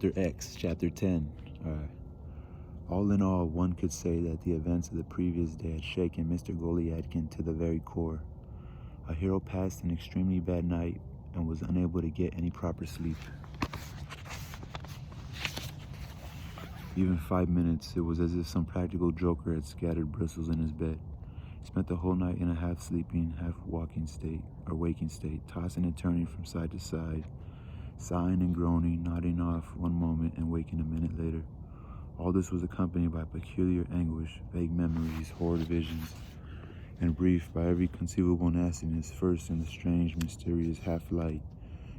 Chapter X, Chapter 10. All in all, one could say that the events of the previous day had shaken Mr. Goliadkin to the very core. Our hero passed an extremely bad night and was unable to get any proper sleep. Even 5 minutes, it was as if some practical joker had scattered bristles in his bed. He spent the whole night in a half-sleeping, half-waking state, or waking state, tossing and turning from side to side, sighing and groaning, nodding off one moment and waking a minute later. All this was accompanied by peculiar anguish, vague memories, horrid visions, and brief by every conceivable nastiness. First, in the strange, mysterious half-light,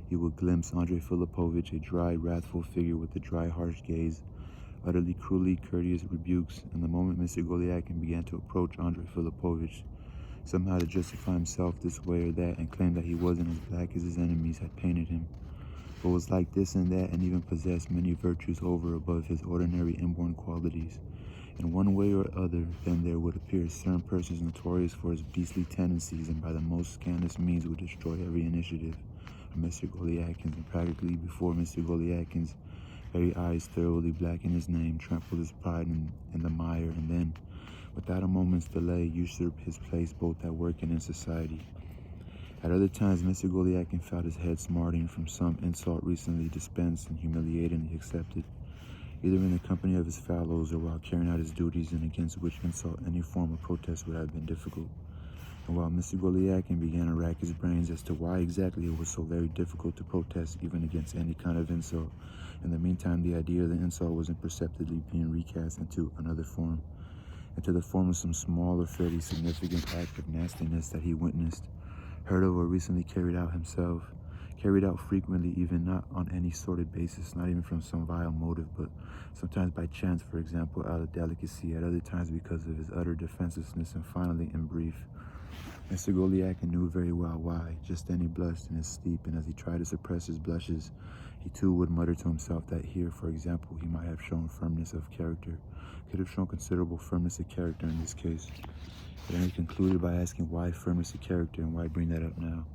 he would glimpse Andrei Filipovich, a dry, wrathful figure with a dry, harsh gaze, utterly cruelly courteous rebukes, and the moment Mr. Goliadkin began to approach Andrei Filipovich, somehow to justify himself this way or that and claim that he wasn't as black as his enemies had painted him, but was like this and that and even possessed many virtues over above his ordinary inborn qualities. In one way or other, then there would appear certain persons notorious for his beastly tendencies and by the most scandalous means would destroy every initiative of Mr. Goliadkin's, and practically before Mr. Goliadkin's very eyes thoroughly blackened his name, trampled his pride in the mire, and then, without a moment's delay, usurped his place both at work and in society. At other times, Mr. Goliadkin felt his head smarting from some insult recently dispensed and humiliatingly accepted, either in the company of his fellows or while carrying out his duties, and against which insult any form of protest would have been difficult. And while Mr. Goliadkin began to rack his brains as to why exactly it was so very difficult to protest even against any kind of insult, in the meantime the idea of the insult was imperceptibly being recast into another form, into the form of some small or fairly significant act of nastiness that he witnessed, heard of, or recently carried out himself, carried out frequently, even not on any sorted basis, not even from some vile motive, but sometimes by chance, for example, out of delicacy, at other times because of his utter defenselessness, and finally, in brief, Mr. Goliadkin knew very well why. Just then he blushed in his sleep, and as he tried to suppress his blushes, he too would mutter to himself that here, for example, he might have shown firmness of character, could have shown considerable firmness of character in this case. But then he concluded by asking why firmness of character, and why bring that up now.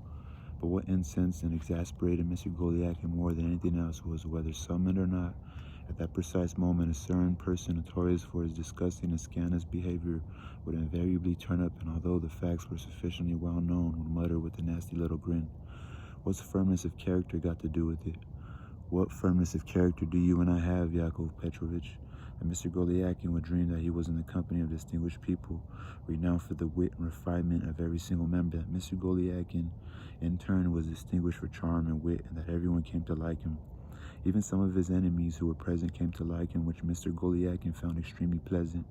But what incensed and exasperated Mr. Goliadkin more than anything else was, whether summoned or not, at that precise moment, a certain person notorious for his disgusting and scandalous behavior would invariably turn up, and although the facts were sufficiently well known, would mutter with a nasty little grin, "What's firmness of character got to do with it? What firmness of character do you and I have, Yakov Petrovich?" And Mr. Goliadkin would dream that he was in the company of distinguished people, renowned for the wit and refinement of every single member, that Mr. Goliadkin, in turn, was distinguished for charm and wit, and that everyone came to like him. Even some of his enemies who were present came to like him, which Mr. Goliadkin found extremely pleasant.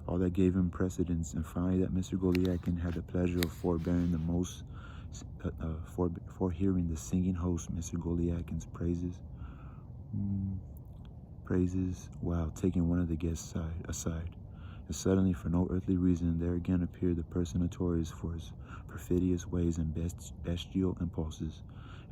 All that gave him precedence, and finally that Mr. Goliadkin had the pleasure of forbearing the most, for hearing the singing host Mr. Goliadkin's praises, while taking one of the guests aside. And suddenly, for no earthly reason, there again appeared the person notorious for his perfidious ways and bestial impulses,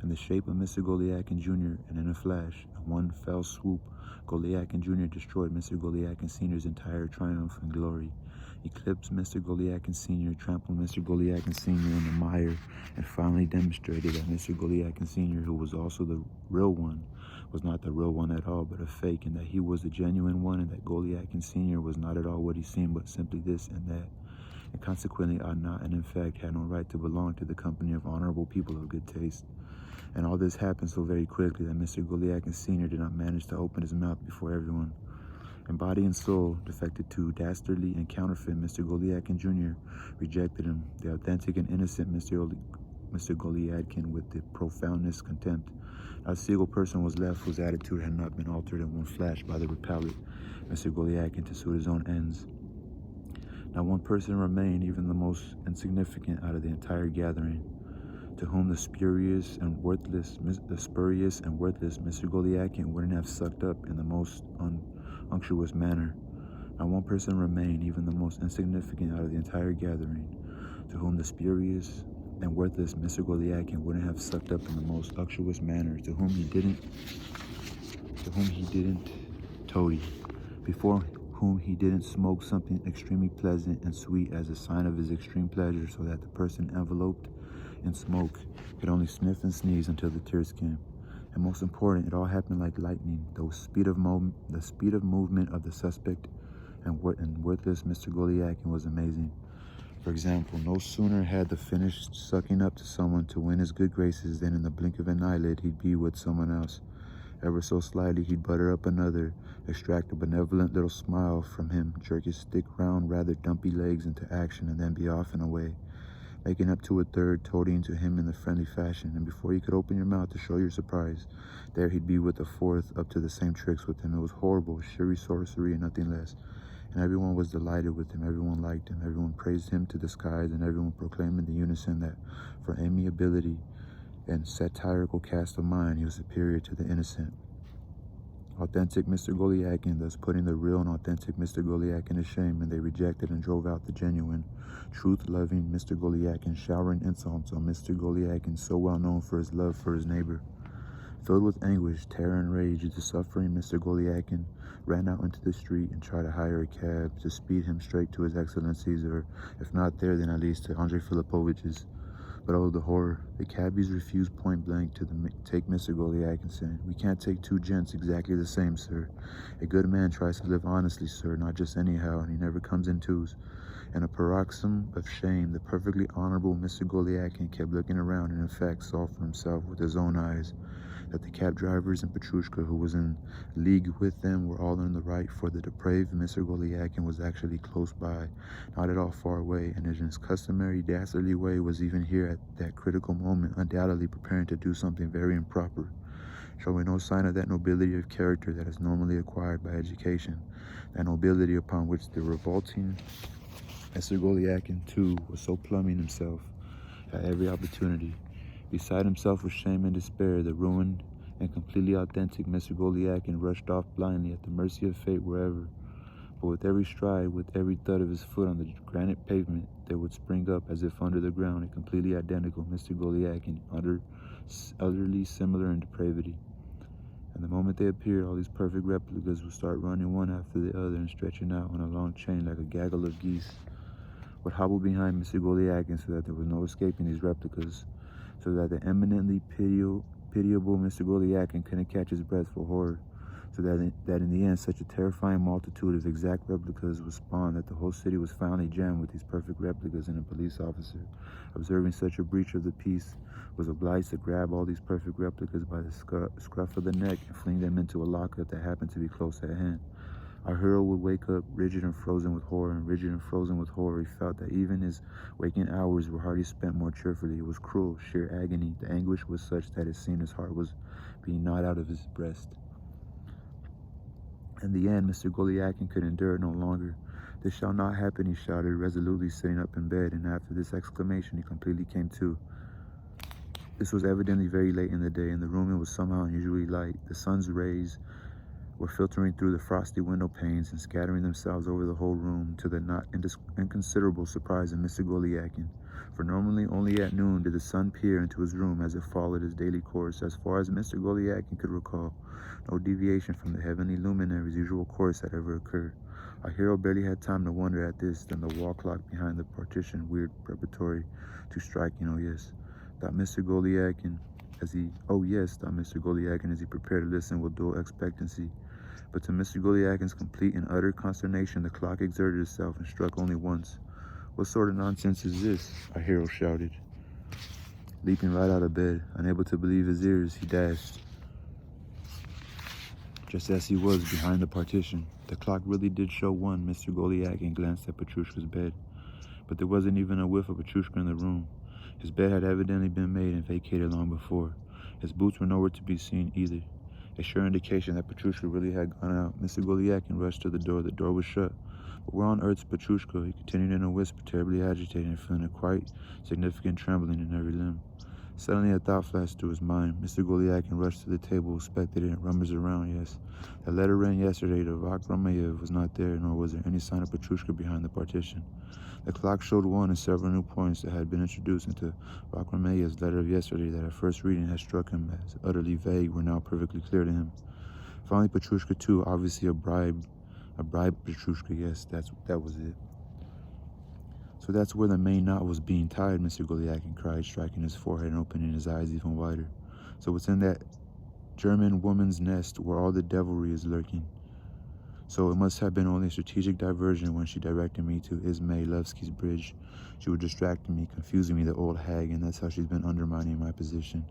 in the shape of Mr. Goliadkin Jr., and in a flash, in one fell swoop, Goliadkin Jr. destroyed Mr. Goliadkin Sr.'s entire triumph and glory, eclipsed Mr. Goliadkin Sr., trampled Mr. Goliadkin Sr. in the mire, and finally demonstrated that Mr. Goliadkin Sr., who was also the real one, was not the real one at all, but a fake, and that he was the genuine one, and that Goliadkin Sr. was not at all what he seemed, but simply this and that, and consequently ought not, and in fact had no right to belong to the company of honorable people of good taste. And all this happened so very quickly that Mr. Goliadkin Sr. did not manage to open his mouth before everyone. And body and soul, defected to dastardly and counterfeit Mr. Goliadkin Jr., rejected him, the authentic and innocent Mr. Goliadkin, with the profoundest contempt. Not a single person was left whose attitude had not been altered in one flash by the repellent Mr. Goliadkin to suit his own ends. Not one person remained, even the most insignificant out of the entire gathering, to whom the spurious and worthless Mr. Goliadkin wouldn't have sucked up in the most unctuous manner. Not one person remained, even the most insignificant out of the entire gathering, to whom the spurious and worthless Mr. Goliadkin wouldn't have sucked up in the most unctuous manner, to whom he didn't toady, before whom he didn't smoke something extremely pleasant and sweet as a sign of his extreme pleasure, so that the person enveloped in smoke could only sniff and sneeze until the tears came. And most important, it all happened like lightning. The speed of movement of the suspect and worthless Mr. Goliakin was amazing. For example, no sooner had the finished sucking up to someone to win his good graces than in the blink of an eyelid he'd be with someone else. Ever so slightly he'd butter up another, extract a benevolent little smile from him, jerk his thick, round, rather dumpy legs into action, and then be off and away, making up to a third, toadying to him in the friendly fashion, and before you could open your mouth to show your surprise, there he'd be with a fourth, up to the same tricks with him. It was horrible, sheer sorcery and nothing less. And everyone was delighted with him, everyone liked him, everyone praised him to the skies, and everyone proclaimed in the unison that for amiability and satirical cast of mind, he was superior to the innocent. Authentic Mr. Goliakin, thus putting the real and authentic Mr. Goliakin to shame, and they rejected and drove out the genuine, truth-loving Mr. Goliakin, showering insults on Mr. Goliakin, so well known for his love for his neighbor. Filled with anguish, terror, and rage, the suffering Mr. Goliakin ran out into the street and tried to hire a cab to speed him straight to His Excellency's, or if not there, then at least to Andrei Filipovich's. But oh, the horror. The cabbies refused point blank to take Mr. Goliakin, saying, "We can't take two gents exactly the same, sir. A good man tries to live honestly, sir, not just anyhow, and he never comes in twos." In a paroxysm of shame, the perfectly honorable Mr. Goliakin kept looking around and in fact saw for himself with his own eyes that the cab drivers and Petrushka, who was in league with them, were all in the right, for the depraved Mr. Goliakin was actually close by, not at all far away, and in his customary dastardly way was even here at that critical moment, undoubtedly preparing to do something very improper, showing no sign of that nobility of character that is normally acquired by education, that nobility upon which the revolting Mr. Goliakin, too, was so pluming himself at every opportunity. Beside himself with shame and despair, the ruined and completely authentic Mr. Goliakin rushed off blindly at the mercy of fate wherever. But with every stride, with every thud of his foot on the granite pavement, there would spring up, as if under the ground, a completely identical Mr. Goliakin, utterly similar in depravity. And the moment they appeared, all these perfect replicas would start running one after the other and stretching out on a long chain like a gaggle of geese, would hobble behind Mr. Goliakin so that there was no escaping these replicas, so that the eminently pitiable Mr. Goliakin couldn't catch his breath for horror, so that in the end such a terrifying multitude of exact replicas was spawned that the whole city was finally jammed with these perfect replicas, and a police officer, observing such a breach of the peace, was obliged to grab all these perfect replicas by the scruff of the neck and fling them into a lockup that happened to be close at hand. Our hero would wake up rigid and frozen with horror, and rigid and frozen with horror he felt that even his waking hours were hardly spent more cheerfully. It was cruel, sheer agony. The anguish was such that it seemed his heart was being gnawed out of his breast. In the end, Mr. Goliakin could endure it no longer. "This shall not happen," he shouted, resolutely sitting up in bed, and after this exclamation he completely came to. This was evidently very late in the day, and the room was somehow unusually light. The sun's rays were filtering through the frosty window panes and scattering themselves over the whole room, to the not inconsiderable surprise of Mr. Goliakin, for normally only at noon did the sun peer into his room as it followed its daily course. As far as Mr. Goliakin could recall, no deviation from the heavenly luminary's usual course had ever occurred. Our hero barely had time to wonder at this than the wall clock behind the partition weird preparatory to striking. "Oh yes," thought Mr. Goliakin as he prepared to listen with dull expectancy. But to Mr. Goliakin's complete and utter consternation, the clock exerted itself and struck only once. "What sort of nonsense is this?" our hero shouted. Leaping right out of bed, unable to believe his ears, he dashed, just as he was, behind the partition. The clock really did show one. Mr. Goliakin glanced at Petrushka's bed, but there wasn't even a whiff of Petrushka in the room. His bed had evidently been made and vacated long before. His boots were nowhere to be seen either, a sure indication that Petrushka really had gone out. Mr. Goliakin rushed to the door. The door was shut. "But where on earth's Petrushka?" he continued in a whisper, terribly agitated and feeling a quite significant trembling in every limb. Suddenly a thought flashed through his mind. Mr. Goliakin rushed to the table, inspected it, and rummaged around. Yes, the letter ran yesterday to Vakrameyev was not there, nor was there any sign of Petrushka behind the partition. The clock showed one and several new points that had been introduced into Vakrameyev's letter of yesterday that at first reading had struck him as utterly vague were now perfectly clear to him. Finally, Petrushka too, obviously a bribe Petrushka, yes, that was it. "So that's where the main knot was being tied," Mr. Goliakin cried, striking his forehead and opening his eyes even wider. "So it's in that German woman's nest where all the devilry is lurking. So it must have been only a strategic diversion when she directed me to Izmailevsky's bridge. She was distracting me, confusing me, the old hag, and that's how she's been undermining my position.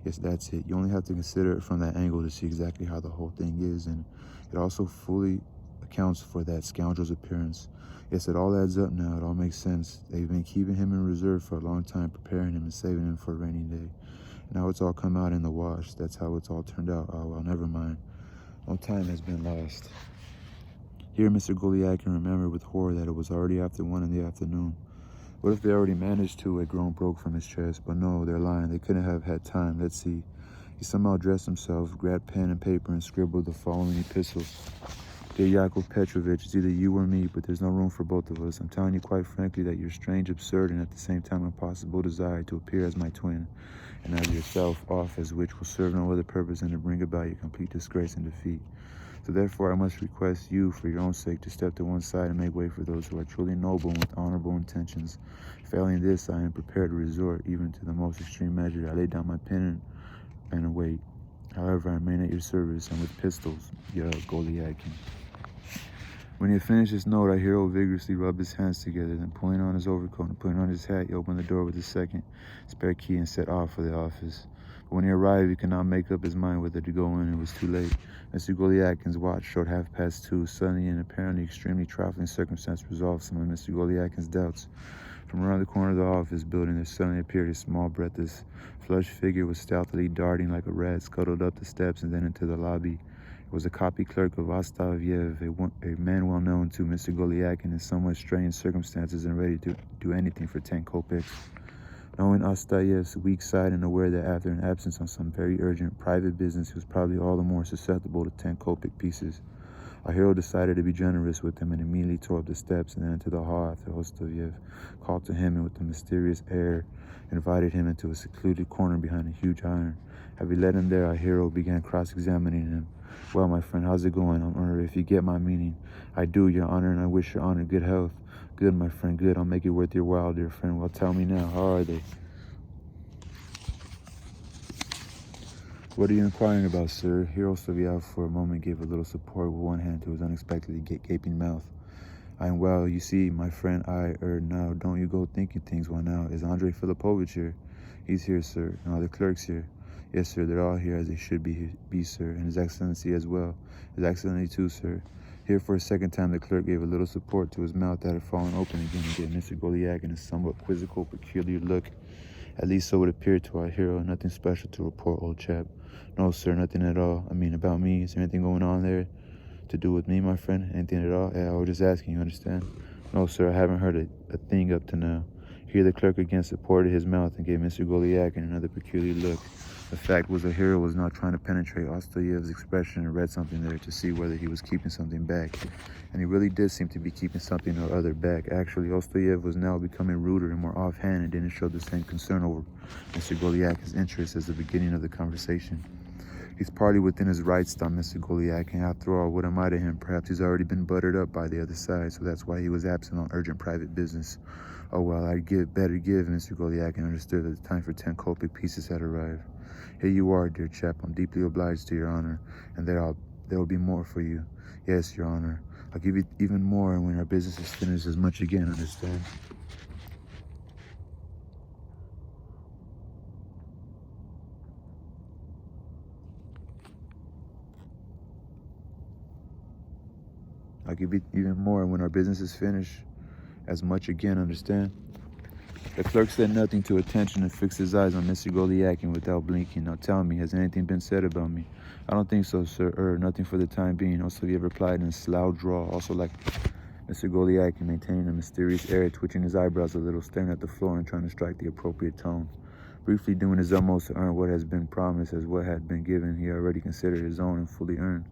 Yes, that's it. You only have to consider it from that angle to see exactly how the whole thing is, and it also fully accounts for that scoundrel's appearance. Yes, it all adds up now. It all makes sense. They've been keeping him in reserve for a long time, preparing him and saving him for a rainy day. Now it's all come out in the wash. That's how it's all turned out. Oh, well, never mind. No time has been lost. Here, Mr. Goliakin remembered with horror that it was already after 1 in the afternoon. What if they already managed to? A groan broke from his chest. But no, they're lying. They couldn't have had time. Let's see. He somehow dressed himself, grabbed pen and paper, and scribbled the following epistles. Dear Yakov Petrovich, it's either you or me, but there's no room for both of us. I'm telling you quite frankly that your strange, absurd, and at the same time impossible desire to appear as my twin, and as yourself, office which will serve no other purpose than to bring about your complete disgrace and defeat. So therefore I must request you, for your own sake, to step to one side and make way for those who are truly noble and with honorable intentions. Failing this, I am prepared to resort even to the most extreme measure. I lay down my pen and wait. However, I remain at your service, and with pistols, Goliakin. When he had finished his note, our hero vigorously rubbed his hands together, then pulling on his overcoat and putting on his hat, he opened the door with his second spare key and set off for the office. But when he arrived, he could not make up his mind whether to go in. It was too late. Mr. Goliakin's watch showed 2:30. Suddenly, an apparently extremely trifling circumstance resolved some of Mr. Goliakin's doubts. From around the corner of the office building, there suddenly appeared a small, breathless, flushed figure was stealthily darting like a rat, scuttled up the steps and then into the lobby. It was a copy clerk of Ostaviev, a man well known to Mr. Goliakin in somewhat strange circumstances and ready to do anything for 10 kopecks. Knowing Ostaviev's weak side and aware that after an absence on some very urgent private business, he was probably all the more susceptible to 10 kopeck pieces, our hero decided to be generous with him and immediately tore up the steps and then into the hall after Ostaviev called to him and with a mysterious air invited him into a secluded corner behind a huge iron. Having led him there, our hero began cross-examining him. Well, my friend, how's it going? I'm honored if you get my meaning. I do, your honor, and I wish your honor good health. Good, my friend, good. I'll make it worth your while, dear friend. Well, tell me now, how are they? What are you inquiring about, sir? Here Ostaviev for a moment gave a little support with one hand to his unexpectedly gaping mouth. I am well, you see, my friend, now, don't you go thinking things. Well, now, is Andrei Filipovich here? He's here, sir. And all the clerks here? Yes, sir, they're all here as they should be, sir. And His Excellency as well. His Excellency too, sir. Here for a second time, the clerk gave a little support to his mouth that had fallen open again and gave Mr. Goliakin a somewhat quizzical, peculiar look. At least so it appeared to our hero. Nothing special to report, old chap. No, sir, nothing at all. I mean, about me. Is there anything going on there to do with me, my friend? Anything at all? Yeah, I was just asking, you understand? No, sir, I haven't heard a thing up to now. Here the clerk again supported his mouth and gave Mr. Goliakin another peculiar look. The fact was the hero was not trying to penetrate Ostaviev's expression and read something there to see whether he was keeping something back. And he really did seem to be keeping something or other back. Actually, Ostaviev was now becoming ruder and more offhand and didn't show the same concern over Mr. Goliakin's interest as the beginning of the conversation. He's partly within his rights, thought Mr. Goliakin. After all, what am I to him? Perhaps he's already been buttered up by the other side, so that's why he was absent on urgent private business. Oh well, better give, Mr. Goliakin understood that the time for 10 kopeck pieces had arrived. Here you are, dear chap. I'm deeply obliged to your honor, and there will be more for you. Yes, your honor. I'll give you even more when our business is finished as much again, understand? I'll give you even more when our business is finished as much again, understand? The clerk said nothing to attention and fixed his eyes on Mr. Goliakin without blinking. Now tell me, has anything been said about me? I don't think so, sir. Nothing for the time being. Ostaviev replied in a slow drawl, also like Mr. Goliakin, maintaining a mysterious air, twitching his eyebrows a little, staring at the floor and trying to strike the appropriate tone. Briefly doing his utmost to earn what has been promised as what had been given, he already considered his own and fully earned.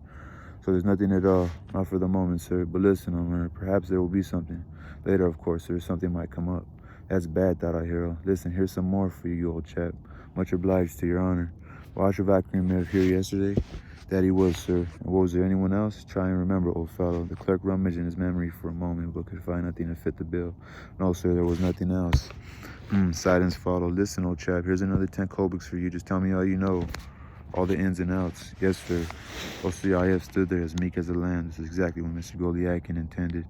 So there's nothing at all, not for the moment, sir. But listen, perhaps there will be something. Later, of course, sir, something might come up. That's bad, thought our hero. Listen, here's some more for you, old chap. Much obliged to your honor. Washavakin met here yesterday? That he was, sir. And was there anyone else? Try and remember, old fellow. The clerk rummaged in his memory for a moment, but could find nothing to fit the bill. No, sir, there was nothing else. Silence followed. Listen, old chap, here's another 10 kopecks for you. Just tell me all you know. all the ins and outs. Yes, sir. Dostoyevsky stood there as meek as a lamb. This is exactly what Mr. Golyakin intended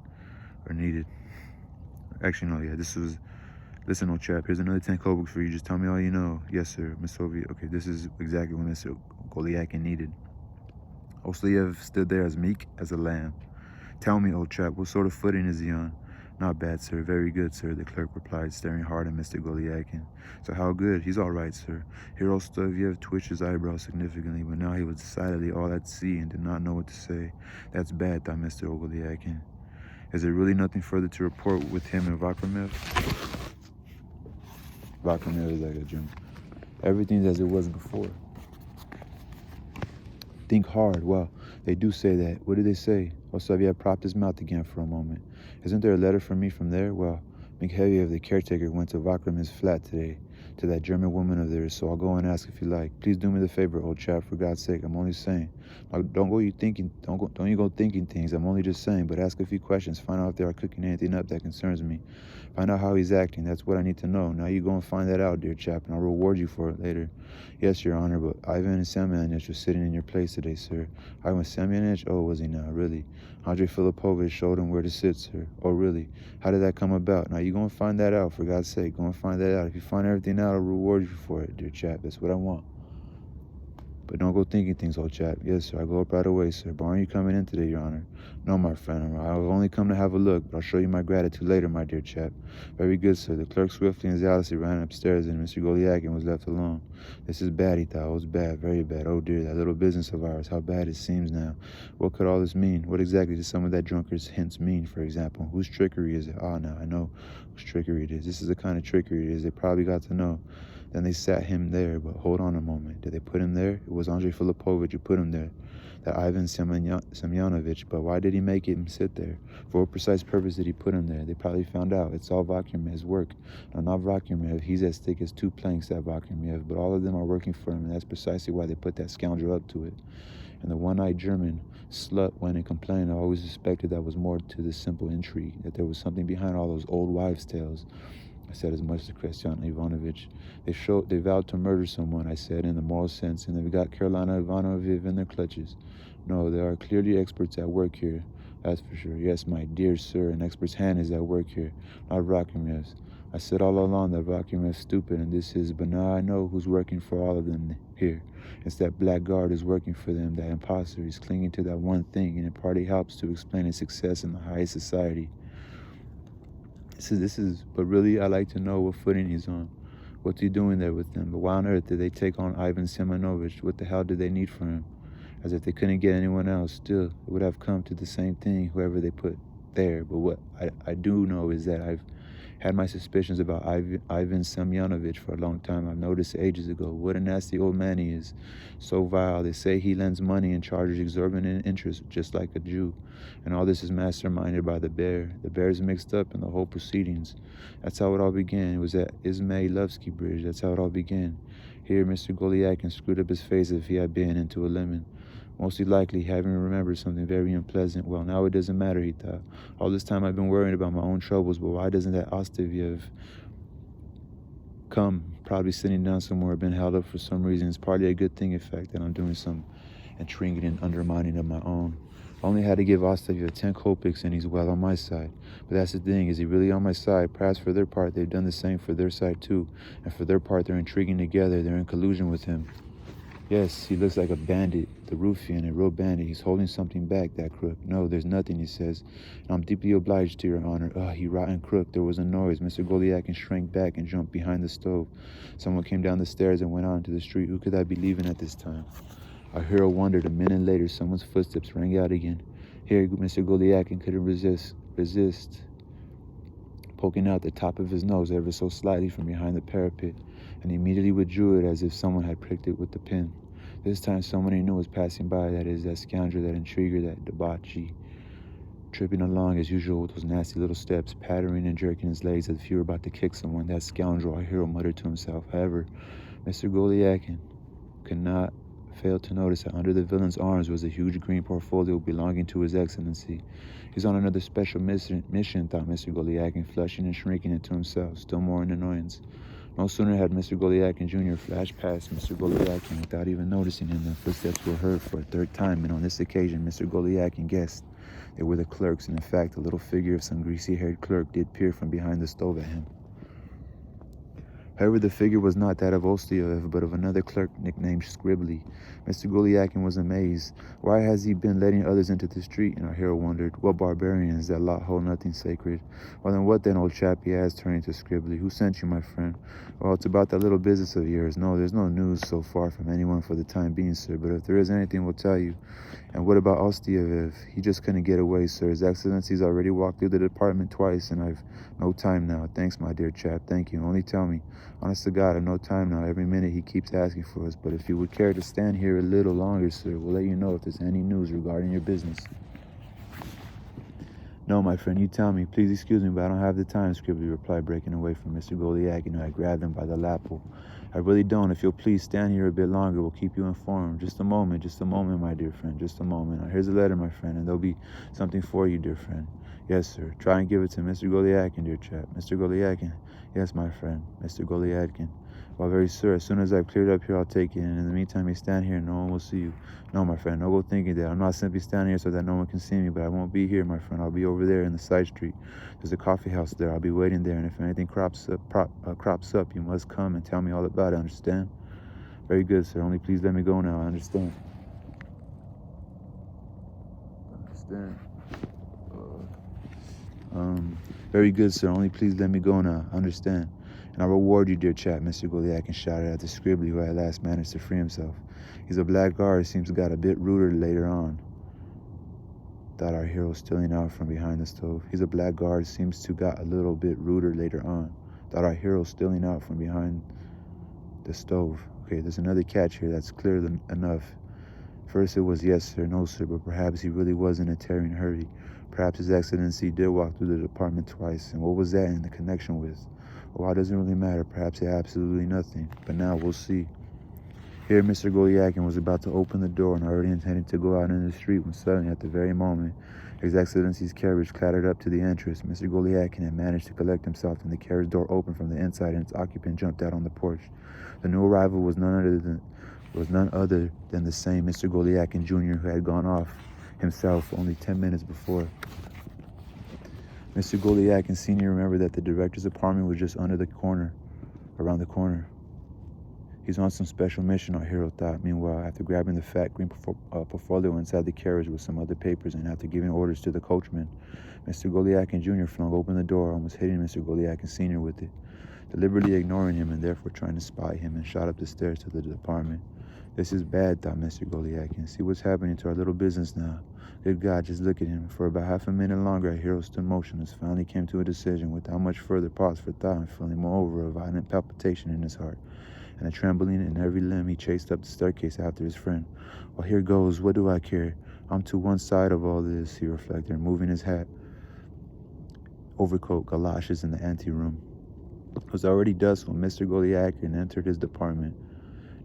or needed. Actually, no, yeah, this was... Listen, old chap, here's another 10 code books for you. Just tell me all you know. Yes, sir, Miss Soviet. Okay, this is exactly what Mr. Golyakin needed. Dostoyevsky stood there as meek as a lamb. Tell me, old chap, what sort of footing is he on? Not bad, sir. Very good, sir, the clerk replied, staring hard at Mr. Golyakin. So how good? He's all right, sir. Here Dostoyevsky twitched his eyebrows significantly, but now he was decidedly all at sea and did not know what to say. That's bad, thought Mr. Golyakin. Is there really nothing further to report with him and Vakramiev? Vakramiev is like a German. Everything's as it was before. Think hard. Well, they do say that. What do they say? Dostoyevsky propped his mouth again for a moment. Isn't there a letter for me from there? Well, Mikheviev, the caretaker, went to Vakramev's flat today, to that German woman of theirs, so I'll go and ask if you like. Please do me the favor, old chap, for God's sake. I'm only saying. Don't you go thinking things. I'm only just saying, but ask a few questions. Find out if they are cooking anything up that concerns me. Find out how he's acting. That's what I need to know. Now you go and find that out, dear chap, and I'll reward you for it later. Yes, Your Honor, but Ivan and Semyonich were sitting in your place today, sir. Ivan Semyonich? Oh, was he now? Really? Andrei Filipovich showed him where to sit, sir. Oh, really? How did that come about? Now you go and find that out, for God's sake. Go and find that out. If you find everything out, I'll reward you for it, dear chap. That's what I want. But don't go thinking things, old chap. Yes, sir, I'll go up right away, sir. But aren't you coming in today, Your Honor? No, my friend. I've only come to have a look, but I'll show you my gratitude later, my dear chap. Very good, sir. The clerk swiftly and zealously ran upstairs, and Mr. Golyakin was left alone. This is bad, he thought. It was bad, very bad. Oh, dear, that little business of ours. How bad it seems now. What could all this mean? What exactly does some of that drunkard's hints mean, for example? Whose trickery is it? Ah, now I know whose trickery it is. This is the kind of trickery it is. They probably got to know. Then they sat him there, but hold on a moment. Did they put him there? It was Andrei Filipovich who put him there, that Ivan Semyonovich, but why did he make him sit there? For what precise purpose did he put him there? They probably found out. It's all Vakramev's work. No, not Vakramiev. He's as thick as two planks, that Vakramiev, but all of them are working for him, and that's precisely why they put that scoundrel up to it. And the one-eyed German slut went and complained. I always suspected that was more to this simple intrigue, that there was something behind all those old wives' tales. I said as much to Christian Ivanovich. They vowed to murder someone, I said, in the moral sense, and they've got Carolina Ivanovich in their clutches. No, there are clearly experts at work here, that's for sure. Yes, my dear sir, an expert's hand is at work here, not Vakramev's. I said all along that Vakramev's stupid, and this is, but now I know who's working for all of them here. It's that blackguard who's working for them, that imposter. He's clinging to that one thing, and it partly helps to explain his success in the highest society. But really, I'd like to know what footing he's on. What's he doing there with them? But why on earth did they take on Ivan Semyonovich? What the hell did they need from him? As if they couldn't get anyone else. Still, it would have come to the same thing, whoever they put there. But what I do know is that I've had my suspicions about Ivan Semyonovich for a long time. I've noticed ages ago. What a nasty old man he is. So vile. They say he lends money and charges exorbitant interest, just like a Jew. And all this is masterminded by the bear. The bear is mixed up in the whole proceedings. That's how it all began. It was at Izmailovsky Bridge. That's how it all began. Here, Mr. Golyakin screwed up his face as if he had been into a lemon. Mostly likely, having remembered something very unpleasant. Well, now it doesn't matter, he thought. All this time I've been worrying about my own troubles, but why doesn't that Dostoyevsky come? Probably sitting down somewhere, been held up for some reason. It's partly a good thing, in fact, that I'm doing some intriguing and undermining of my own. I only had to give Dostoyevsky 10 kopecks and he's well on my side. But that's the thing, is he really on my side? Perhaps for their part, they've done the same for their side too. And for their part, they're intriguing together, they're in collusion with him. Yes, he looks like a bandit, the ruffian, a real bandit. He's holding something back, that crook. No, there's nothing, he says. And I'm deeply obliged to your honor. Oh, you rotten crook. There was a noise. Mr. Golyakin shrank back and jumped behind the stove. Someone came down the stairs and went out into the street. Who could I be leaving at this time? Our hero wondered. A minute later, someone's footsteps rang out again. Here, Mr. Golyakin couldn't resist poking out the top of his nose ever so slightly from behind the parapet, and he immediately withdrew it as if someone had pricked it with the pin. This time someone he knew was passing by, that is, that scoundrel, that intriguer, that debauchee, tripping along as usual with those nasty little steps, pattering and jerking his legs as if he were about to kick someone. That scoundrel, our hero muttered to himself. However, Mr. Golyakin could not fail to notice that under the villain's arms was a huge green portfolio belonging to His Excellency. He's on another special mission, thought Mr. Golyakin, flushing and shrinking into himself, still more in annoyance. No sooner had Mr. Golyakin Jr. flashed past Mr. Golyakin without even noticing him than footsteps were heard for a third time, and on this occasion Mr. Golyakin guessed they were the clerks, and in fact the little figure of some greasy-haired clerk did peer from behind the stove at him. However, the figure was not that of Ostiev, but of another clerk nicknamed Scribbly. Mr. Golyakin was amazed. Why has he been letting others into the street? And our hero wondered. What barbarians that lot hold nothing sacred? Well, then what then, old chap, he asked, turning to Scribbly. Who sent you, my friend? Well, it's about that little business of yours. No, there's no news so far from anyone for the time being, sir, but if there is anything, we'll tell you. And what about Ostiev? He just couldn't get away, sir. His Excellency's already walked through the department twice, and I've no time now. Thanks, my dear chap. Thank you. Only tell me. Honest to God, I've no time now. Every minute he keeps asking for us. But if you would care to stand here a little longer, sir, we'll let you know if there's any news regarding your business. No, my friend, you tell me. Please excuse me, but I don't have the time, Scribbly replied, breaking away from Mr. Golyakin, who had grabbed him by the lapel. I really don't. If you'll please stand here a bit longer, we'll keep you informed. Just a moment, my dear friend, just a moment. Now, here's a letter, my friend, and there'll be something for you, dear friend. Yes, sir. Try and give it to Mr. Golyakin, dear chap. Mr. Golyakin? Yes, my friend. Mr. Golyakin. Well, very sir, as soon as I've cleared up here, I'll take it, and in the meantime, you stand here and no one will see you. No, my friend, no go thinking that. I'm not simply standing here so that no one can see me, but I won't be here, my friend. I'll be over there in the side street. There's a coffee house there. I'll be waiting there, and if anything crops up, you must come and tell me all about it, understand? Very good, sir. Only please let me go now, I understand. Very good, sir. Only please let me go now, understand? And I'll reward you, dear chap, Mr. Golyakin shouted at the Scribbly, who at last managed to free himself. He's a blackguard, seems got a bit ruder later on, thought our hero, stealing out from behind the stove. He's a blackguard, seems to got a little bit ruder later on, thought our hero, stealing out from behind the stove. Okay, there's another catch here that's clear enough. First it was yes, sir, no, sir, but perhaps he really was in a tearing hurry. Perhaps His Excellency did walk through the department twice, and what was that in the connection with? Well, it doesn't really matter. Perhaps it had absolutely nothing. But now we'll see. Here, Mr. Golyakin was about to open the door and already intended to go out into the street when suddenly, at the very moment, His Excellency's carriage clattered up to the entrance. Mr. Golyakin had managed to collect himself, and the carriage door opened from the inside, and its occupant jumped out on the porch. The new arrival was none other than the same Mr. Golyakin Jr. who had gone off himself only 10 minutes before. Mr. Golyakin Sr. remembered that the director's apartment was just around the corner. He's on some special mission, our hero thought. Meanwhile, after grabbing the fat green portfolio inside the carriage with some other papers and after giving orders to the coachman, Mr. Golyakin Jr. flung open the door, almost hitting Mr. Golyakin Sr. with it, deliberately ignoring him and therefore trying to spy him, and shot up the stairs to the apartment. This is bad, thought Mr. Golyakin. See what's happening to our little business now. Good God, just look at him. For about half a minute longer, our hero stood motionless, finally came to a decision without much further pause for thought, and feeling moreover a violent palpitation in his heart and a trembling in every limb. He chased up the staircase after his friend. Well, here goes. What do I care? I'm to one side of all this, he reflected, removing his hat, overcoat, galoshes in the anteroom. It was already dusk when Mr. Golyakin entered his department.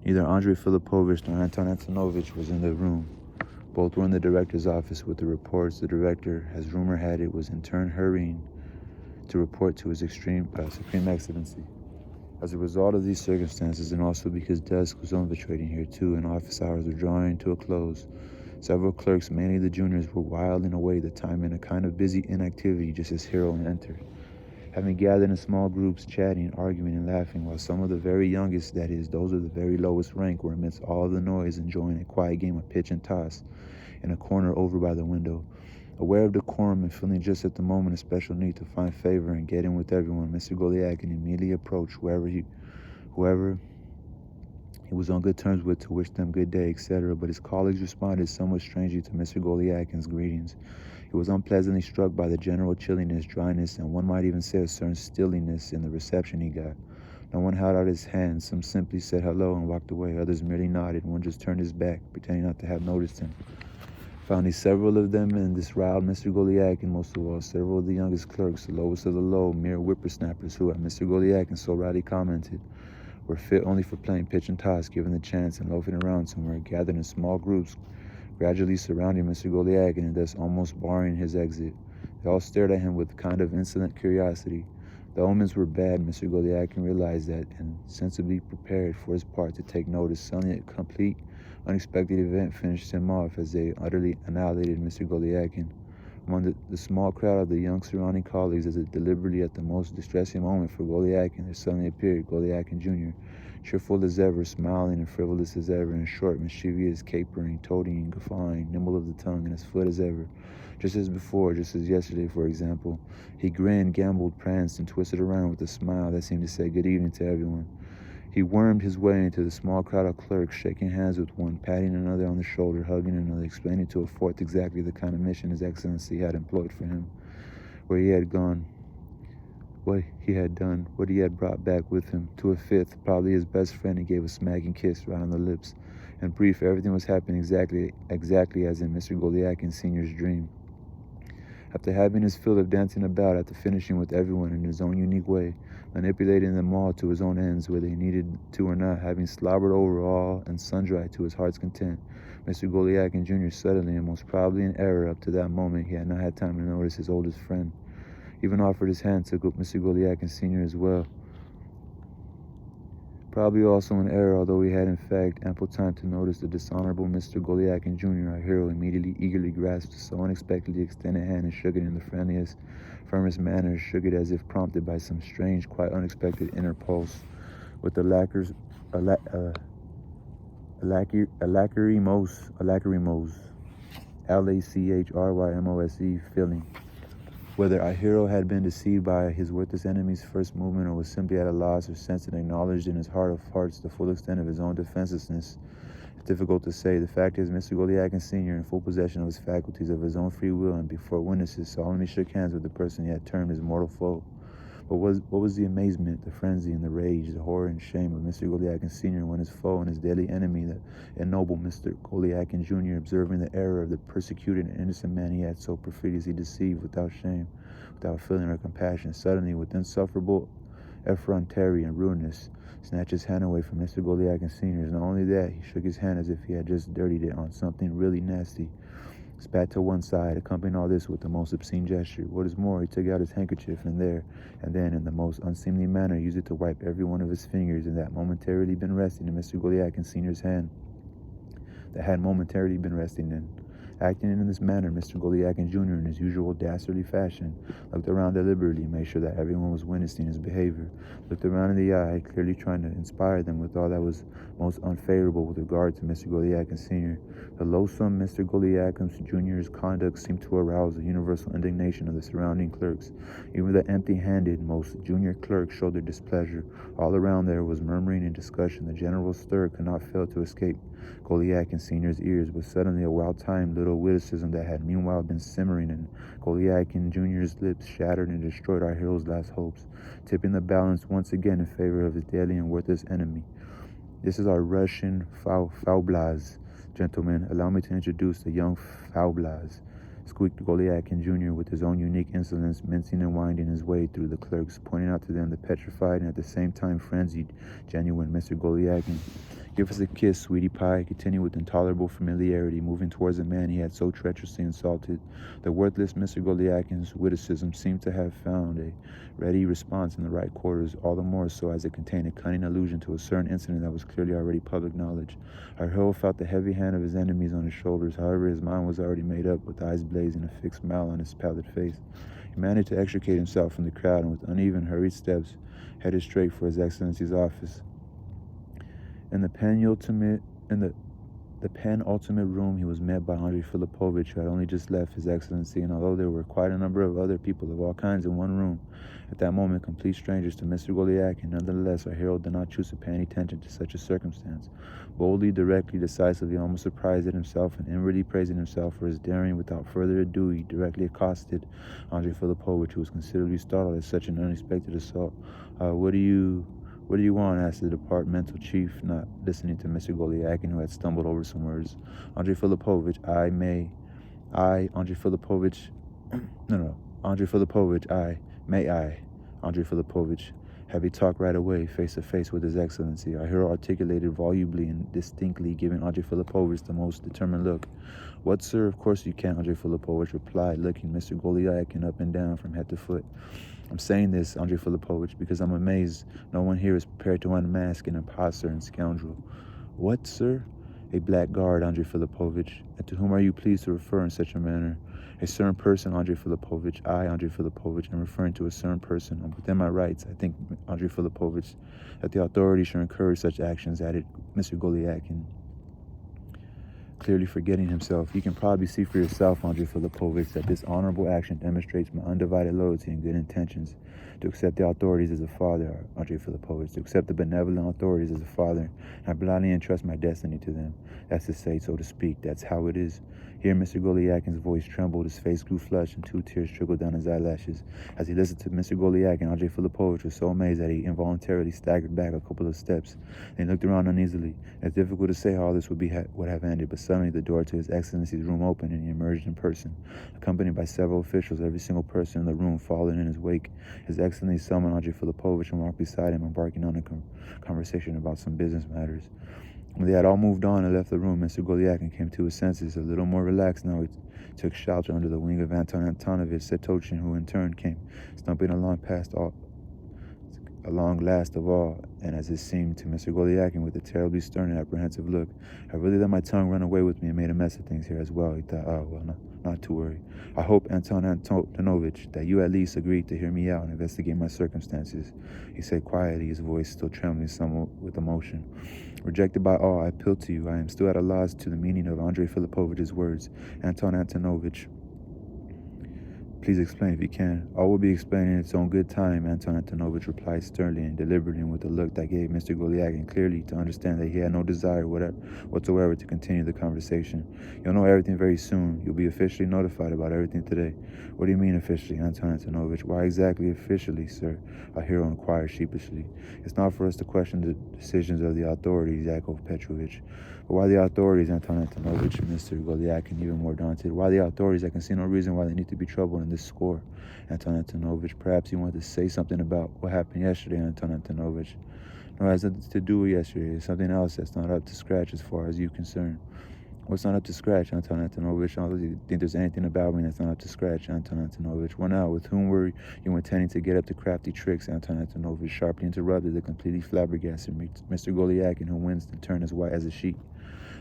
Neither Andrei Filipovich nor Anton Antonovich was in the room. Both were in the director's office with the reports. The director, as rumor had it, was in turn hurrying to report to his Supreme Excellency. As a result of these circumstances, and also because dusk was infiltrating here too, and office hours were drawing to a close, several clerks, mainly the juniors, were whiling away the time in a kind of busy inactivity just as hero entered, having gathered in small groups, chatting, arguing, and laughing, while some of the very youngest, that is, those of the very lowest rank, were amidst all the noise enjoying a quiet game of pitch and toss in a corner over by the window. Aware of decorum and feeling just at the moment a special need to find favor and get in with everyone, Mr. Golyakin immediately approached whoever he was on good terms with to wish them good day, etc., but his colleagues responded somewhat strangely to Mr. Golyakin's greetings. He was unpleasantly struck by the general chilliness, dryness, and one might even say a certain stilliness in the reception he got. No one held out his hand. Some simply said hello and walked away. Others merely nodded. One just turned his back, pretending not to have noticed him. Finally, several of them, and this riled Mr. Golyakin most of all, several of the youngest clerks, the lowest of the low, mere whippersnappers who, as Mr. Golyakin so rightly commented, were fit only for playing pitch and toss, given the chance, and loafing around somewhere, gathered in small groups, gradually surrounding Mr. Golyakin and thus almost barring his exit. They all stared at him with a kind of insolent curiosity. The omens were bad. Mr. Golyakin realized that and sensibly prepared for his part to take notice. Suddenly, a complete, unexpected event finished him off as they utterly annihilated Mr. Golyakin. Among the small crowd of the young surrounding colleagues, as it deliberately at the most distressing moment for Golyakin, there suddenly appeared Golyakin Jr., cheerful as ever, smiling and frivolous as ever, in short, mischievous, capering, toadying, guffawing, nimble of the tongue, and as foot as ever. Just as before, just as yesterday, for example. He grinned, gambled, pranced, and twisted around with a smile that seemed to say good evening to everyone. He wormed his way into the small crowd of clerks, shaking hands with one, patting another on the shoulder, hugging another, explaining to a fourth exactly the kind of mission His Excellency had employed for him, where he had gone, what he had done, what he had brought back with him. To a fifth, probably his best friend, he gave a smacking kiss right on the lips. In brief, everything was happening exactly as in Mr. Golyakin Sr.'s dream. After having his fill of dancing about, after finishing with everyone in his own unique way, manipulating them all to his own ends, whether he needed to or not, having slobbered over all and sundry to his heart's content, Mr. Golyakin Jr. suddenly, and most probably in error up to that moment, he had not had time to notice his oldest friend. Even offered his hand to Mr. Golyakin Sr. as well. Probably also in error, although he had in fact ample time to notice the dishonorable Mr. Golyakin Jr., our hero, immediately eagerly grasped so unexpectedly extended hand and shook it in the friendliest, firmest manner, shook it as if prompted by some strange, quite unexpected inner pulse, with a lachrymose Lachrymose feeling. Whether our hero had been deceived by his worthless enemy's first movement, or was simply at a loss, or sensed and acknowledged in his heart of hearts the full extent of his own defenselessness, it's difficult to say. The fact is, Mr. Golyakin Sr., in full possession of his faculties, of his own free will, and before witnesses, solemnly shook hands with the person he had termed his mortal foe. But what was the amazement, the frenzy, and the rage, the horror and shame of Mr. Golyakin Sr. when his foe and his deadly enemy, the ignoble Mr. Golyakin Jr., observing the error of the persecuted and innocent man he had so perfidiously deceived without shame, without feeling or compassion, suddenly, with insufferable effrontery and rudeness, snatched his hand away from Mr. Golyakin Sr. Not only that, he shook his hand as if he had just dirtied it on something really nasty, spat to one side, accompanying all this with the most obscene gesture. What is more, he took out his handkerchief and then, in the most unseemly manner, used it to wipe every one of his fingers that had momentarily been resting in Mr. Golyakin Sr.'s hand. Acting in this manner, Mr. Golyakin Jr., in his usual dastardly fashion, looked around deliberately, made sure that everyone was witnessing his behavior, looked around in the eye, clearly trying to inspire them with all that was most unfavorable with regard to Mr. Golyakin Sr. The loathsome Mr. Golyakin Jr.'s conduct seemed to arouse the universal indignation of the surrounding clerks. Even the empty-handed, most junior clerks showed their displeasure. All around there was murmuring and discussion. The general stir could not fail to escape Golyakin Sr.'s ears, but suddenly a well-timed little witticism that had meanwhile been simmering in Golyakin Jr.'s lips shattered and destroyed our hero's last hopes, tipping the balance once again in favor of his deadly and worthless enemy. This is our Russian Faublas. Gentlemen, allow me to introduce the young Faublas, squeaked Golyakin Jr. with his own unique insolence, mincing and winding his way through the clerks, pointing out to them the petrified and at the same time frenzied, genuine Mr. Golyakin. Give us a kiss, sweetie pie, continued with intolerable familiarity, moving towards the man he had so treacherously insulted. The worthless Mr. Golyakin's witticism seemed to have found a ready response in the right quarters, all the more so as it contained a cunning allusion to a certain incident that was clearly already public knowledge. Our hero felt the heavy hand of his enemies on his shoulders. However, his mind was already made up, with eyes blazing, a fixed smile on his pallid face. He managed to extricate himself from the crowd, and with uneven, hurried steps, headed straight for His Excellency's office. In the penultimate room, he was met by Andrei Filipovich, who had only just left His Excellency, and although there were quite a number of other people of all kinds in one room, at that moment complete strangers to Mr. Golyakin, nonetheless, our hero did not choose to pay any attention to such a circumstance. Boldly, directly, decisively, almost surprised at himself and inwardly praising himself for his daring, without further ado, he directly accosted Andrei Filipovich, who was considerably startled at such an unexpected assault. What do you want?" asked the departmental chief, not listening to Mr. Golyakin, who had stumbled over some words. Andrei Filipovich, Andrei Filipovich, Have a talk right away, face to face with His Excellency. Our hero articulated volubly and distinctly, giving Andrei Filipovich the most determined look. What, sir? Of course you can, Andrei Filipovich replied, looking Mr. Golyakin up and down from head to foot. I'm saying this, Andrei Filipovich, because I'm amazed no one here is prepared to unmask an impostor and scoundrel. What, sir? A blackguard, Andrei Filipovich. And to whom are you pleased to refer in such a manner? A certain person, Andrei Filipovich. I, Andrei Filipovich, am referring to a certain person. I'm within my rights. I think, Andrei Filipovich, that the authorities should encourage such actions, added Mr. Golyakin, clearly forgetting himself. You can probably see for yourself, Andrei Filipovich, that this honorable action demonstrates my undivided loyalty and good intentions. To accept the authorities as a father, Andrei Filipovich, to accept the benevolent authorities as a father, and I blindly entrust my destiny to them. That's to say, so to speak, that's how it is. Here Mr. Golyakin's voice trembled, his face grew flushed, and 2 tears trickled down his eyelashes. As he listened to Mr. Golyakin, Andrei Filipovich was so amazed that he involuntarily staggered back a couple of steps. Then he looked around uneasily. It's difficult to say how all this would have ended, but suddenly the door to His Excellency's room opened, and he emerged in person, accompanied by several officials, every single person in the room following in his wake. His Excellency summoned Andrei Filipovich and walked beside him, embarking on a conversation about some business matters. When they had all moved on and left the room, Mr. Golyakin came to his senses, a little more relaxed now. He took shelter under the wing of Anton Antonovich Setochin, who in turn came stumping along last of all, and as it seemed to Mr. Golyakin with a terribly stern and apprehensive look. I really let my tongue run away with me and made a mess of things here as well. He thought, oh, well, not to worry. I hope, Anton Antonovich, that you at least agreed to hear me out and investigate my circumstances, he said quietly, his voice still trembling somewhat with emotion. Rejected by all, I appeal to you. I am still at a loss to the meaning of Andrei Filipovich's words. Anton Antonovich, please explain if you can. All will be explained in its own good time, Anton Antonovich replied sternly and deliberately, and with a look that gave Mr. Golyakin clearly to understand that he had no desire whatsoever to continue the conversation. You'll know everything very soon. You'll be officially notified about everything today. What do you mean officially, Anton Antonovich? Why exactly officially, sir? Our hero inquired sheepishly. It's not for us to question the decisions of the authorities, Yakov Petrovich. But why the authorities, Anton Antonovich? Mr. Golyakin, even more daunted. Why the authorities? I can see no reason why they need to be troubled in this score. Anton Antonovich, perhaps you want to say something about what happened yesterday, Anton Antonovich. No, it has nothing to do with yesterday. It's something else that's not up to scratch as far as you're concerned. What's not up to scratch, Anton Antonovich? I don't think there's anything about me that's not up to scratch, Anton Antonovich. Well, now, with whom were you intending to get up to crafty tricks? Anton Antonovich sharply interrupted the completely flabbergasted Mr. Golyakin, who winced and turned as white as a sheet.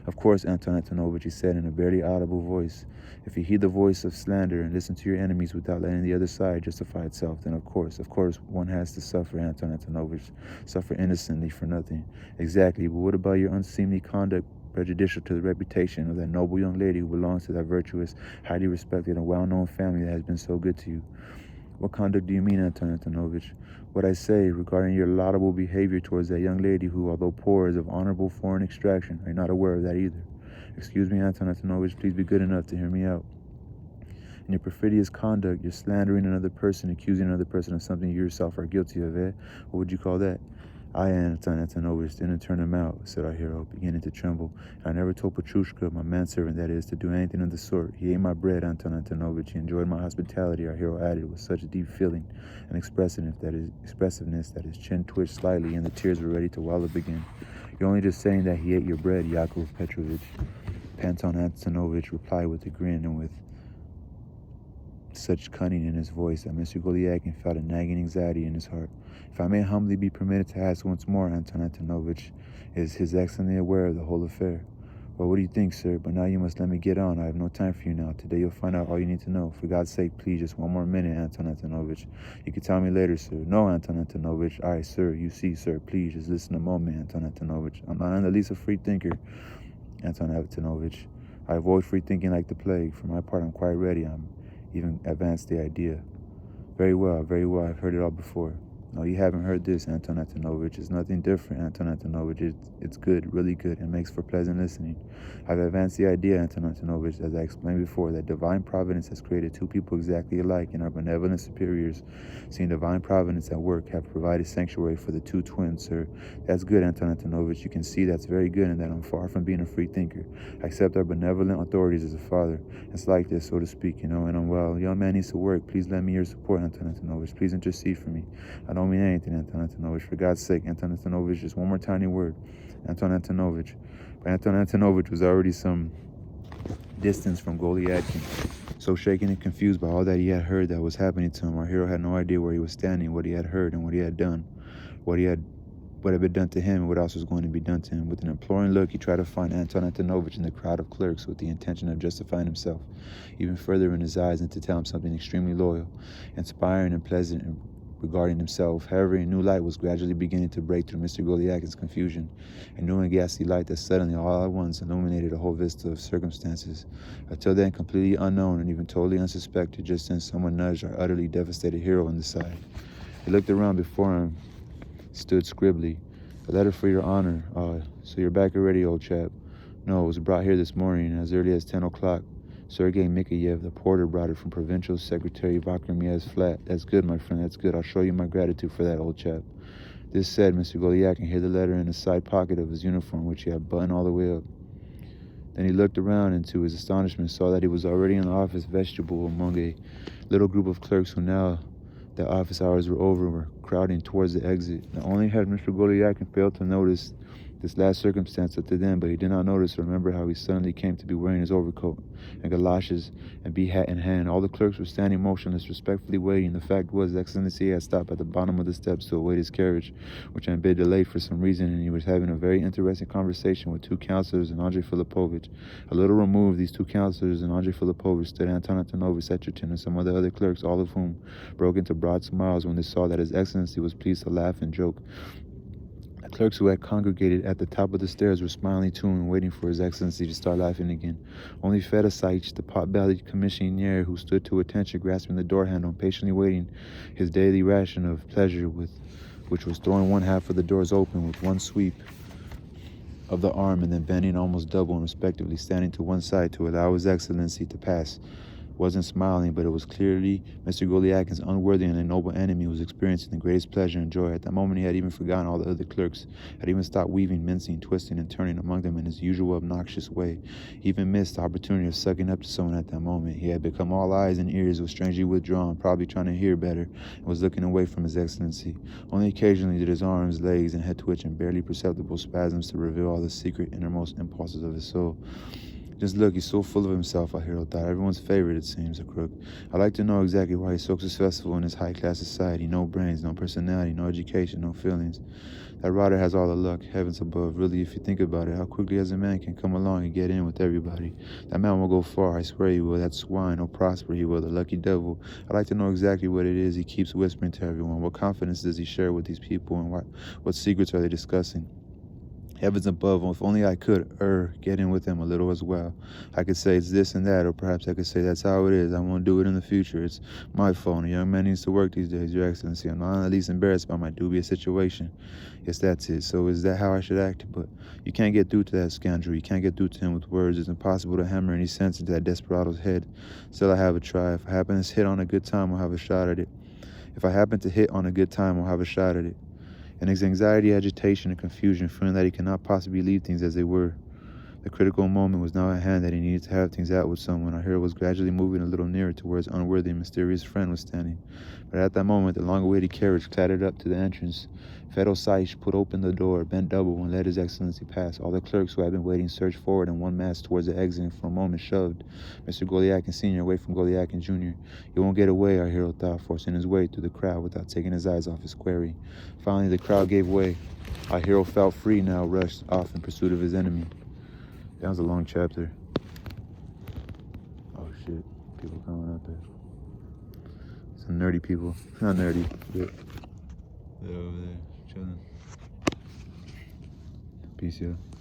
Of course, Anton Antonovich, he said in a barely audible voice, if you heed the voice of slander and listen to your enemies without letting the other side justify itself, then of course, one has to suffer, Anton Antonovich, suffer innocently for nothing. Exactly, but what about your unseemly conduct prejudicial to the reputation of that noble young lady who belongs to that virtuous, highly respected, and well-known family that has been so good to you? What conduct do you mean, Anton Antonovich? What I say regarding your laudable behavior towards that young lady who, although poor, is of honorable foreign extraction. Are you not aware of that either? Excuse me, Anton Antonovich, please be good enough to hear me out. In your perfidious conduct, you're slandering another person, accusing another person of something you yourself are guilty of, eh? What would you call that? I, Anton Antonovich, didn't turn him out, said our hero, beginning to tremble. I never told Petrushka, my manservant that is, to do anything of the sort. He ate my bread, Anton Antonovich. He enjoyed my hospitality, our hero added, with such deep feeling and expressiveness that his chin twitched slightly and the tears were ready to well up again. You're only just saying that he ate your bread, Yakov Petrovich, Anton Antonovich replied with a grin and with such cunning in his voice that Mr. Golyakin felt a nagging anxiety in his heart. If I may humbly be permitted to ask once more, Anton Antonovich, is His Excellency aware of the whole affair? Well, what do you think, sir? But now you must let me get on. I have no time for you now. Today you'll find out all you need to know. For God's sake, please, just one more minute, Anton Antonovich. You can tell me later, sir. No, Anton Antonovich. All right, sir. You see, sir. Please, just listen a moment, Anton Antonovich. I'm not in the least a free thinker, Anton Antonovich. I avoid free thinking like the plague. For my part, I'm quite ready. I'm even advanced the idea. Very well, I've heard it all before. No, you haven't heard this, Anton Antonovich. It's nothing different, Anton Antonovich. It's good, really good, and makes for pleasant listening. I've advanced the idea, Anton Antonovich, as I explained before, that divine providence has created two people exactly alike, and our benevolent superiors, seeing divine providence at work, have provided sanctuary for the two twins, sir. That's good, Anton Antonovich. You can see that's very good, and that I'm far from being a free thinker. I accept our benevolent authorities as a father. It's like this, so to speak, and I'm well. Young man needs to work. Please lend me your support, Anton Antonovich. Please intercede for me. I don't mean anything, Anton Antonovich. For God's sake, Anton Antonovich, just one more tiny word. Anton Antonovich. But Anton Antonovich was already some distance from Golyadkin. So shaken and confused by all that he had heard that was happening to him, our hero had no idea where he was standing, what he had heard, and what he had done. What had been done to him and what else was going to be done to him. With an imploring look, he tried to find Anton Antonovich in the crowd of clerks with the intention of justifying himself even further in his eyes and to tell him something extremely loyal, inspiring and pleasant regarding himself. However, a new light was gradually beginning to break through Mr. Golyadkin's confusion, a new and ghastly light that suddenly all at once illuminated a whole vista of circumstances, until then completely unknown and even totally unsuspected, just then someone nudged our utterly devastated hero in the side. He looked around before him, stood scribbly. "A letter for your honor. So you're back already, old chap?" "No, it was brought here this morning, as early as 10 o'clock. Sergei Mikhayev, the porter, brought it from Provincial Secretary Vakramiev's flat." "That's good, my friend, that's good. I'll show you my gratitude for that, old chap." This said, Mr. Golyadkin hid the letter in the side pocket of his uniform, which he had buttoned all the way up. Then he looked around and to his astonishment saw that he was already in the office vestibule among a little group of clerks who, now that office hours were over, were crowding towards the exit. Not only had Mr. Golyadkin failed to notice this last circumstance up to then, but he did not notice or remember how he suddenly came to be wearing his overcoat and galoshes and hat in hand. All the clerks were standing motionless, respectfully waiting. The fact was, His Excellency had stopped at the bottom of the steps to await his carriage, which had been delayed for some reason, and he was having a very interesting conversation with two councillors and Andrei Filipovich. A little removed, these two councillors and Andrei Filipovich stood Anton Antonovich, Secretan, and some of the other clerks, all of whom broke into broad smiles when they saw that His Excellency was pleased to laugh and joke. The clerks who had congregated at the top of the stairs were smiling too and waiting for His Excellency to start laughing again. Only Fedosyich, the pot-bellied commissionaire who stood to attention grasping the door handle, patiently waiting his daily ration of pleasure, which was throwing one half of the doors open with one sweep of the arm and then bending almost double and respectively standing to one side to allow His Excellency to pass, wasn't smiling, but it was clearly Mr. Golyadkin's unworthy and ignoble enemy who was experiencing the greatest pleasure and joy. At that moment he had even forgotten all the other clerks, had even stopped weaving, mincing, twisting, and turning among them in his usual obnoxious way. He even missed the opportunity of sucking up to someone at that moment. He had become all eyes and ears, was strangely withdrawn, probably trying to hear better, and was looking away from His Excellency. Only occasionally did his arms, legs, and head twitch in barely perceptible spasms to reveal all the secret innermost impulses of his soul. "Just look, he's so full of himself," our hero thought. "Everyone's favorite, it seems, a crook. I'd like to know exactly why he's so successful in this high-class society. No brains, no personality, no education, no feelings. That rotter has all the luck, heavens above. Really, if you think about it, how quickly as a man can come along and get in with everybody. That man will go far, I swear he will. That swine will prosper, he will, the lucky devil. I'd like to know exactly what it is he keeps whispering to everyone. What confidence does he share with these people, and what secrets are they discussing? Heavens above, if only I could, get in with him a little as well. I could say it's this and that, or perhaps I could say that's how it is. I won't do it in the future. It's my fault. A young man needs to work these days, Your Excellency. I'm not in the least embarrassed by my dubious situation. Yes, that's it. So is that how I should act? But you can't get through to that scoundrel. You can't get through to him with words. It's impossible to hammer any sense into that desperado's head. Still, I have a try. If I happen to hit on a good time, I'll have a shot at it. In his anxiety, agitation, and confusion, feeling that he could not possibly leave things as they were, the critical moment was now at hand that he needed to have things out with someone. Our hero was gradually moving a little nearer to where his unworthy and mysterious friend was standing. But at that moment, the long-awaited carriage clattered up to the entrance. Fedosyich put open the door, bent double, and let His Excellency pass. All the clerks who had been waiting surged forward in one mass towards the exit and for a moment shoved Mr. Golyadkin Sr. away from Golyadkin Jr. He won't get away, our hero thought, forcing his way through the crowd without taking his eyes off his quarry. Finally, the crowd gave way. Our hero felt free now, rushed off in pursuit of his enemy. That was a long chapter. Oh shit, people coming out there. Some nerdy people. Not nerdy, but they're over there chilling. Peace, yo.